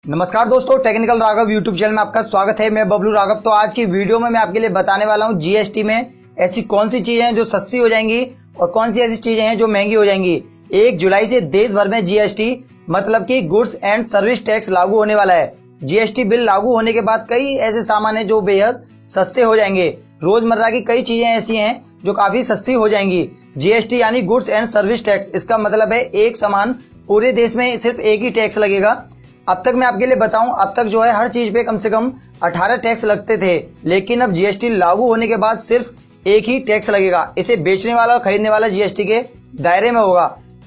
नमस्कार दोस्तों, technical Raghav YouTube channel में आपका स्वागत है। मैं बबलू राघव। तो आज की वीडियो में मैं आपके लिए बताने वाला हूं जीएसटी में ऐसी कौन सी चीजें हैं जो सस्ती हो जाएंगी और कौन सी ऐसी चीजें हैं जो महंगी हो जाएंगी। 1 जुलाई से देश भर में जीएसटी मतलब कि गुड्स एंड सर्विस टैक्स लागू होने वाला है। जीएसटी बिल लागू होने के बाद कई ऐसे सामान है जो बेहद सस्ते हो जाएंगे। रोजमर्रा की कई चीजें ऐसी हैं जो काफी सस्ती हो जाएंगी। जीएसटी यानी गुड्स एंड सर्विस टैक्स, इसका मतलब है एक सामान पूरे देश में सिर्फ एक ही टैक्स लगेगा। अब तक मैं आपके लिए बताऊं, अब तक जो है हर चीज पे कम से कम 18 टैक्स लगते थे, लेकिन अब जीएसटी लागू होने के बाद सिर्फ एक ही टैक्स लगेगा। इसे बेचने वाला और खरीदने वाला जीएसटी के दायरे में होगा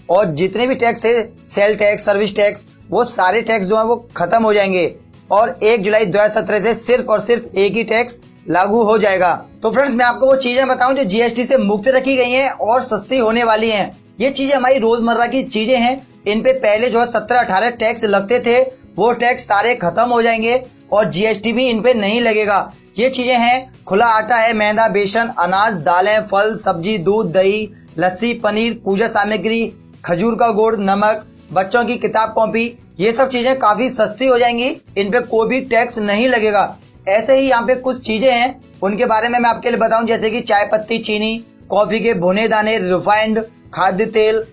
और जितने भी टैक्स थे, सेल टैक्स, सर्विस टैक्स, वो सारे टैक्स जो है वो खत्म हो जाएंगे और 1 जुलाई 2017 से सिर्फ और सिर्फ एक ही टैक्स लागू हो जाएगा। तो फ्रेंड्स, मैं आपको वो चीजें बताऊं जो जीएसटी से मुक्त रखी गई हैं और सस्ती होने वाली हैं। ये चीजें हमारी रोजमर्रा की चीजें हैं। इन पे पहले जो है 17-18 टैक्स लगते थे, वो टैक्स सारे खत्म हो जाएंगे और जीएसटी भी इन पे नहीं लगेगा। ये चीजें हैं, खुला आटा है, मैदा, बेसन, अनाज, दालें, फल, सब्जी, दूध, दही, लस्सी, पनीर, पूजा सामग्री, खजूर का गुड़, नमक, बच्चों की किताब कॉपी, ये सब चीजें काफी सस्ती हो जाएंगी। इन पे कोई भी टैक्स नहीं लगेगा। ऐसे ही यहाँ पे कुछ चीजें हैं, उनके बारे में मैं आपके लिए बताऊं, जैसे कि चाय पत्ती, चीनी, कॉफी के भुने दाने, रिफाइंड खाद्य तेल,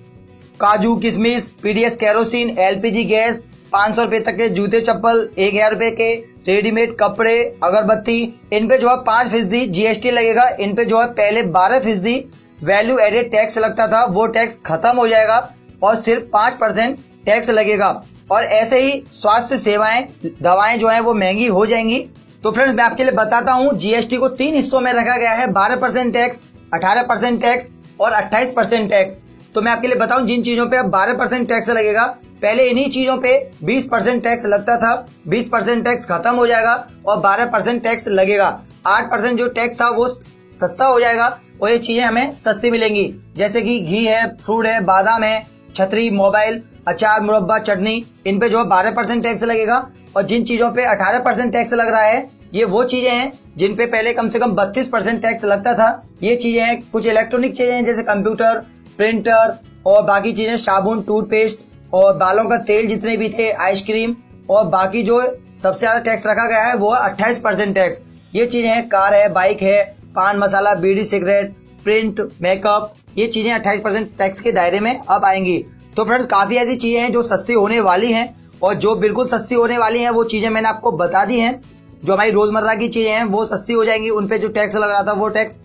काजू, किशमिश, पीडीएस केरोसिन, एलपीजी गैस, 500 रुपए तक के जूते चप्पल, 1000 रुपए के रेडीमेड कपड़े, अगरबत्ती, इन पे जो है 5% जीएसटी लगेगा। इन पे जो है पहले 12% वैल्यू एडेड टैक्स लगता था, वो टैक्स खत्म हो जाएगा और सिर्फ 5% टैक्स लगेगा। और ऐसे ही स्वास्थ्य सेवाएं, दवाएं जो है वो महंगी हो जाएंगी। तो फ्रेंड्स, मैं आपके लिए बताता हूँ, जीएसटी को 3 हिस्सों में रखा गया है, 12% टैक्स, 18% टैक्स और 28% टैक्स। तो मैं आपके लिए बताऊं, जिन चीजों पे अब 12% टैक्स लगेगा, पहले इन्हीं चीजों पे 20% टैक्स लगता था, 20% टैक्स खत्म हो जाएगा और 12% टैक्स लगेगा। 8% जो टैक्स था वो सस्ता हो जाएगा और ये चीजें हमें सस्ती मिलेंगी, जैसे कि घी है, फ्रूट है, बादाम है, छतरी, मोबाइल, अचार, मुरब्बा, चटनी, इन पे जो है 12% टैक्स लगेगा। और जिन चीजों पे 18% टैक्स लग रहा है, ये वो चीजें हैं जिन पे पहले कम से कम 32% टैक्स लगता था। ये चीजें हैं कुछ इलेक्ट्रॉनिक चीजें हैं, जैसे कंप्यूटर, प्रिंटर और बाकी चीजें, साबुन, टूथपेस्ट और बालों का तेल, जितने भी थे, आइसक्रीम, और बाकी जो सबसे ज्यादा टैक्स रखा गया है वो 28% टैक्स। ये चीजें हैं कार है, बाइक है, पान मसाला, बीड़ी, सिगरेट, प्रिंट, मेकअप, ये चीजें 28% टैक्स के दायरे में अब आएंगी। तो फ्रेंड्स, काफी ऐसी चीजें हैं जो सस्ती होने वाली हैं और जो बिल्कुल सस्ती होने वाली हैं वो चीजें मैंने आपको बता दी हैं। जो हमारी रोजमर्रा की चीजें हैं वो सस्ती हो जाएंगी, उन पे जो टैक्स लग रहा था वो टैक्स